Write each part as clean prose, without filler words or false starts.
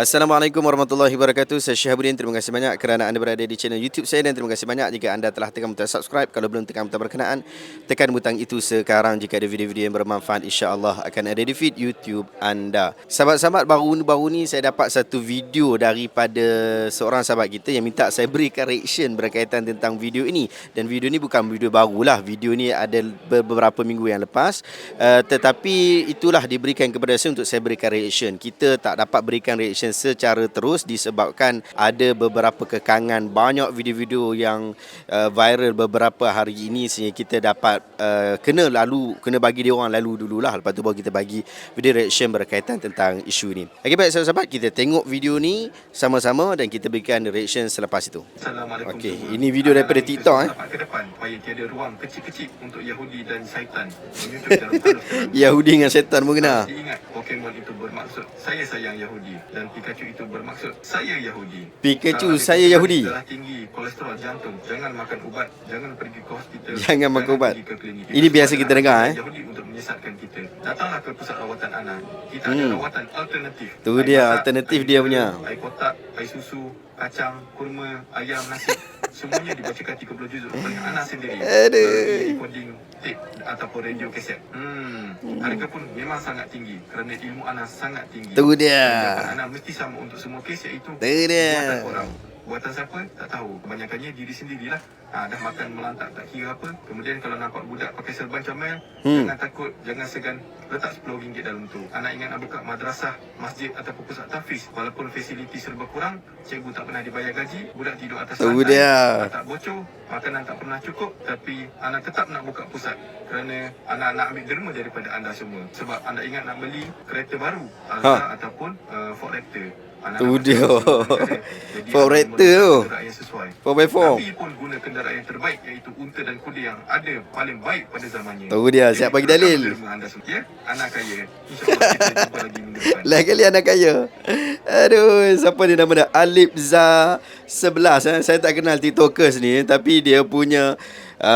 Assalamualaikum warahmatullahi wabarakatuh. Saya Syahabuddin. Terima kasih banyak kerana anda berada di channel YouTube saya, dan terima kasih banyak jika anda telah tekan butang subscribe. Kalau belum tekan butang berkenaan, tekan butang itu sekarang. Jika ada video-video yang bermanfaat, insya-Allah akan ada di feed YouTube anda. Sahabat-sahabat, baru ni saya dapat satu video daripada seorang sahabat kita yang minta saya berikan reaction berkaitan tentang video ini. Dan video ni bukan video barulah. Video ni ada beberapa minggu yang lepas. Tetapi itulah diberikan kepada saya untuk saya berikan reaction. Kita tak dapat berikan reaction secara terus disebabkan ada beberapa kekangan, banyak video-video yang viral beberapa hari ini, sehingga kita dapat kena bagi dia orang lalu dululah, lepas tu baru kita bagi video reaction berkaitan tentang isu ni. Okey, baik sahabat-sahabat, kita tengok video ni sama-sama dan kita berikan reaction selepas itu. Okey, ini video daripada TikTok ke depan supaya tiada ruang kecil-kecil untuk Yahudi dan syaitan. Yahudi dengan syaitan pun kena. Ingat, Pokemon itu bermaksud saya sayang Yahudi, dan Pikachu itu bermaksud saya Yahudi. Pikachu saya Yahudi. Darah tinggi, kolesterol, jantung, jangan makan ubat, jangan pergi ke hospital, Jangan makan ubat. pergi ke klinik. Ini biasa kita dengar Yahudi untuk menyesatkan kita. Datanglah ke pusat rawatan anak. Kita ada rawatan alternatif. Tu dia, alternatif dia punya. Air kotak, air susu, kacang, kurma, ayam, nasi. Semuanya dibacakan 30 juzuk oleh anak sendiri. Melalui recording tape ataupun radio kaset. Harga pun memang sangat tinggi kerana ilmu anak sangat tinggi. Tu dia. Tindakan anak mesti sama untuk semua kes, iaitu Tu dia. buatan orang. Buatan siapa? Tak tahu. Kebanyakannya diri sendirilah. Dah makan melantak tak kira apa. Kemudian kalau nampak budak pakai serban comel, jangan takut, jangan segan. Letak RM10 dalam tu. Anak ingat nak buka madrasah, masjid ataupun pusat tahfiz. Walaupun fasiliti serba kurang, cikgu tak pernah dibayar gaji, budak tidur atas lantai, tak bocor, makanan tak pernah cukup, tapi anak tetap nak buka pusat kerana anak nak ambil derma daripada anda semua. Sebab anda ingat nak beli kereta baru, Alza ataupun Ford Raptor. Tu dia. Ford Raptor tu. 4x4. Nabi pun guna kenderaan yang terbaik, iaitu unta dan kuda yang ada paling baik pada zamannya. Tu dia, siap bagi dalil. Anda semua, ya? Anak kaya. InsyaAllah kita jumpa lagi minggu depan. Lain kali anak kaya. Aduh, siapa dia nama dia? Alipza 11. Saya tak kenal TikTokers ni, tapi dia punya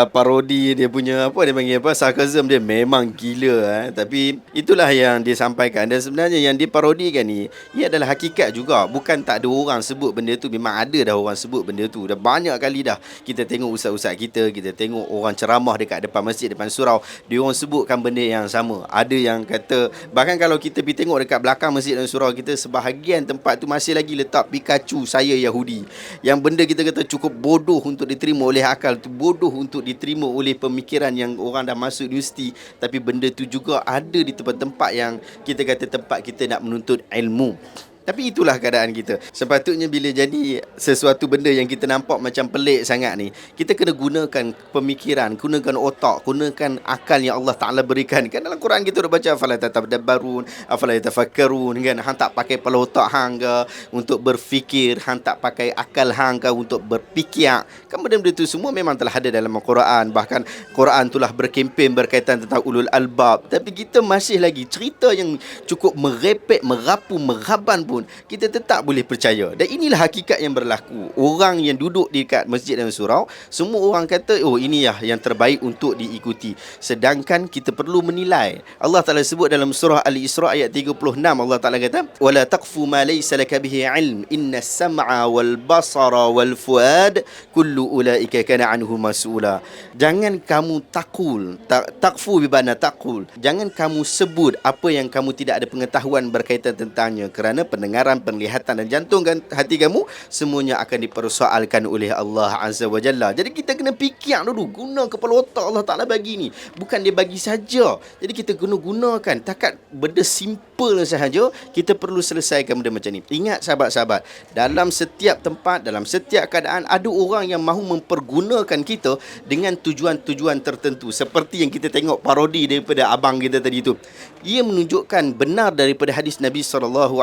parodi, dia punya dia panggil sarcasm dia memang gila. Tapi itulah yang dia sampaikan. Dan sebenarnya yang dia parodikan ni, ia adalah hakikat juga. Bukan tak ada orang sebut benda tu, memang ada dah orang sebut benda tu. Dah banyak kali dah kita tengok ustaz-ustaz kita tengok orang ceramah dekat depan masjid, depan surau, dia orang sebutkan benda yang sama. Ada yang kata, bahkan kalau kita pergi tengok dekat belakang masjid dan surau kita, sebahagian tempat tu masih lagi letak Pikachu saya Yahudi. Yang benda kita kata cukup bodoh untuk diterima oleh akal, tu bodoh untuk diterima oleh pemikiran yang orang dah masuk universiti, tapi benda tu juga ada di tempat-tempat yang kita kata tempat kita nak menuntut ilmu. Tapi itulah keadaan kita. Sepatutnya bila jadi sesuatu benda yang kita nampak macam pelik sangat ni, kita kena gunakan pemikiran, gunakan otak, gunakan akal yang Allah Ta'ala berikan. Kan dalam Quran kita dah baca, afala tatadabbarun, afala yatafakkarun, kan? Hang tak pakai kepala otak hang ke untuk berfikir, hang tak pakai akal hang ke untuk berfikir. Kan benda-benda tu semua memang telah ada dalam Al-Quran. Bahkan Quran itulah berkempen berkaitan tentang ulul albab. Tapi kita masih lagi cerita yang cukup merepek, merapu, meraban pun kita tetap boleh percaya. Dan inilah hakikat yang berlaku. Orang yang duduk di dekat masjid dan surau, semua orang kata, oh ini yang terbaik untuk diikuti. Sedangkan kita perlu menilai. Allah Ta'ala sebut dalam surah Al-Isra ayat 36, Allah Ta'ala kata, wala taqfu ma laysa laka bihi ilm inna as-sam'a wal basara wal fuad kullu ulaika kana anhu mas'ula. Jangan kamu takfu bimana taqul. Jangan kamu sebut apa yang kamu tidak ada pengetahuan berkaitan tentangnya, kerana pendengaran, penglihatan dan jantung dan hati kamu semuanya akan dipersoalkan oleh Allah Azza wa Jalla. Jadi kita kena fikir dulu, guna kepala otak Allah Ta'ala bagi ni. Bukan dia bagi saja. Jadi kita kena gunakan. Takat benda simple sahaja, kita perlu selesaikan benda macam ni. Ingat sahabat-sahabat, dalam setiap tempat, dalam setiap keadaan, ada orang yang mahu mempergunakan kita dengan tujuan-tujuan tertentu. Seperti yang kita tengok parodi daripada abang kita tadi tu. Ia menunjukkan benar daripada hadis Nabi SAW,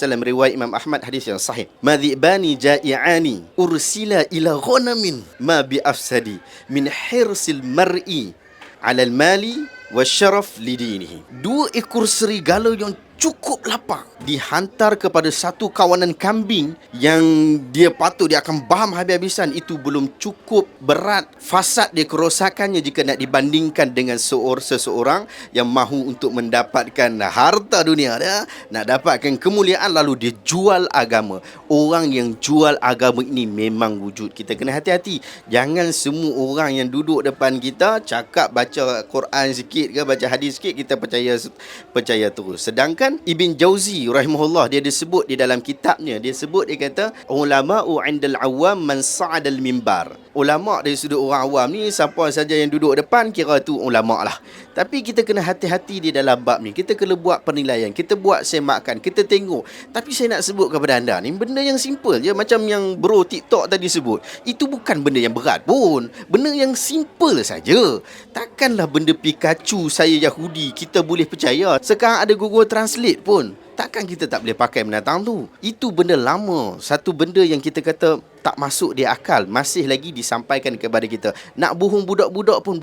riwayat Imam Ahmad, hadis yang sahih. Madhibani ja'i'ani ursila ila ghanamin ma bi afsadi min hirsil mar'i 'ala al-mali wa syaraf lidinihi. Dua ekor serigala yang cukup lapar, dihantar kepada satu kawanan kambing yang dia patut dia akan baham habis-habisan, itu belum cukup berat fasad dia, kerosakannya, jika nak dibandingkan dengan seseorang yang mahu untuk mendapatkan harta dunia dia, nak dapatkan kemuliaan, lalu dia jual agama. Orang yang jual agama ini memang wujud. Kita kena hati-hati. Jangan semua orang yang duduk depan kita cakap baca Quran sikit ke baca hadis sikit kita percaya terus. Sedangkan Ibn Jauzi rahimahullah, dia disebut di dalam kitabnya, dia kata ulama'u 'indal awam man sa'adal mimbar. Ulama dari sudut orang awam ni, siapa saja yang duduk depan kira tu ulama lah. Tapi kita kena hati-hati di dalam bab ni. Kita kena buat penilaian, kita buat semakan, kita tengok. Tapi saya nak sebut kepada anda ni benda yang simple je, macam yang bro TikTok tadi sebut. Itu bukan benda yang berat pun, benda yang simple saja. Takkanlah benda Pikachu saya Yahudi kita boleh percaya. Sekarang ada Google Translate pun, takkan kita tak boleh pakai binatang tu. Itu benda lama. Satu benda yang kita kata tak masuk di akal, masih lagi disampaikan kepada kita. Nak bohong budak-budak pun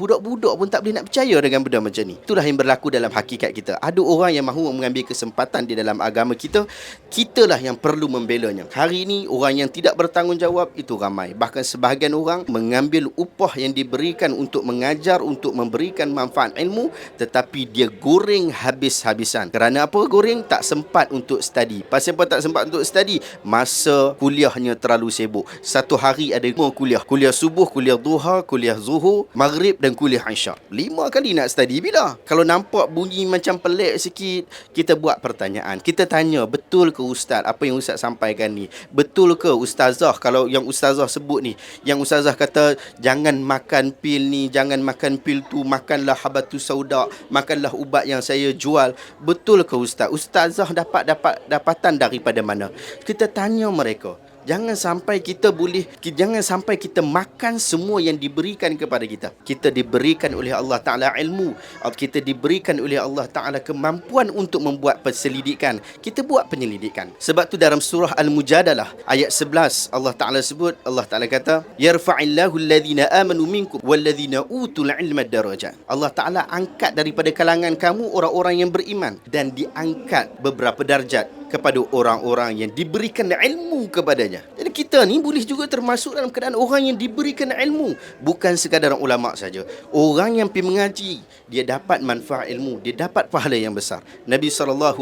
tak boleh nak percaya dengan benda macam ni. Itulah yang berlaku dalam hakikat kita. Ada orang yang mahu mengambil kesempatan di dalam agama kita. Kitalah yang perlu membelanya. Hari ini orang yang tidak bertanggungjawab itu ramai. Bahkan sebahagian orang mengambil upah yang diberikan untuk mengajar, untuk memberikan manfaat ilmu, tetapi dia goreng habis-habisan. Kerana apa goreng? Tak sempat untuk study. Pasal apa tak sempat untuk study? Masa kuliahnya terlalu sibuk. Satu hari ada 5 kuliah. Kuliah subuh, kuliah duha, kuliah zuhur, maghrib dan kuliah isyak. 5 kali nak study bila? Kalau nampak bunyi macam pelik sikit, kita buat pertanyaan. Kita tanya, betul ke ustaz apa yang ustaz sampaikan ni? Betul ke ustazah kalau yang ustazah sebut ni? Yang ustazah kata jangan makan pil ni, jangan makan pil tu, makanlah habatus sauda, makanlah ubat yang saya jual. Betul ke ustaz? Ustazah dapat dapatan daripada mana? Kita tanya mereka. Jangan sampai kita makan semua yang diberikan kepada kita. Kita diberikan oleh Allah Ta'ala ilmu. Kita diberikan oleh Allah Ta'ala kemampuan untuk membuat penyelidikan. Kita buat penyelidikan. Sebab tu dalam surah Al-Mujadalah ayat 11 Allah Ta'ala sebut, Allah Ta'ala kata, yarfa'illahu alladhina amanu minkum walladhina utul ilma darajat. Allah Ta'ala angkat daripada kalangan kamu orang-orang yang beriman, dan diangkat beberapa darjat kepada orang-orang yang diberikan ilmu kepadanya. Jadi kita ni boleh juga termasuk dalam keadaan orang yang diberikan ilmu. Bukan sekadar ulama' saja. Orang yang pergi mengaji, dia dapat manfaat ilmu, dia dapat pahala yang besar. Nabi SAW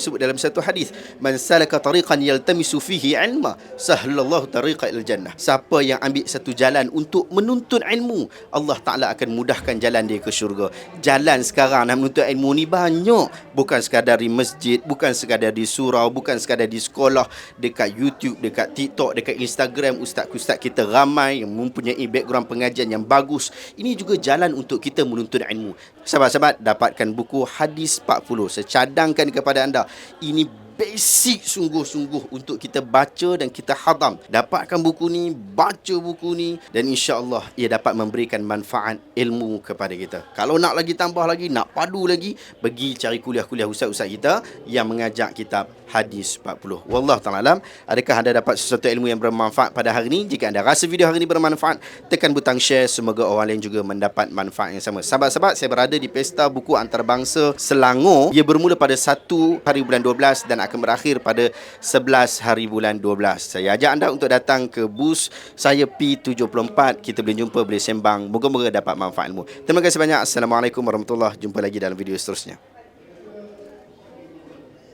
sebut dalam satu hadis, man salaka tariqan yaltamisu fihi ilma, sahlallahu tariqa il jannah. Siapa yang ambil satu jalan untuk menuntut ilmu, Allah Ta'ala akan mudahkan jalan dia ke syurga. Jalan sekarang nak menuntut ilmu ni banyak. Bukan sekadar di masjid, bukan sekadar di surau, bukan sekadar di sekolah, dekat YouTube, dekat TikTok, dekat Instagram. Ustaz-ustaz kita ramai yang mempunyai background pengajian yang bagus. Ini juga jalan untuk kita menuntut ilmu. Sahabat-sahabat, dapatkan buku Hadis 40. Saya cadangkan kepada anda, ini basic sungguh-sungguh untuk kita baca dan kita hadam. Dapatkan buku ni, baca buku ni, dan insya-Allah ia dapat memberikan manfaat ilmu kepada kita. Kalau nak lagi tambah lagi, nak padu lagi, pergi cari kuliah-kuliah ustaz-ustaz kita yang mengajak kitab Hadis 40. Wallahu ta'ala alam. Adakah anda dapat sesuatu ilmu yang bermanfaat pada hari ini? Jika anda rasa video hari ini bermanfaat, tekan butang share. Semoga orang lain juga mendapat manfaat yang sama. Sahabat-sahabat, saya berada di Pesta Buku Antarabangsa Selangor. Ia bermula pada 1 hari bulan 12 dan akan berakhir pada 11 hari bulan 12. Saya ajak anda untuk datang ke bus saya P74. Kita boleh jumpa, boleh sembang. Moga-moga dapat manfaat ilmu. Terima kasih banyak. Assalamualaikum warahmatullahi wabarakatuh. Jumpa lagi dalam video seterusnya.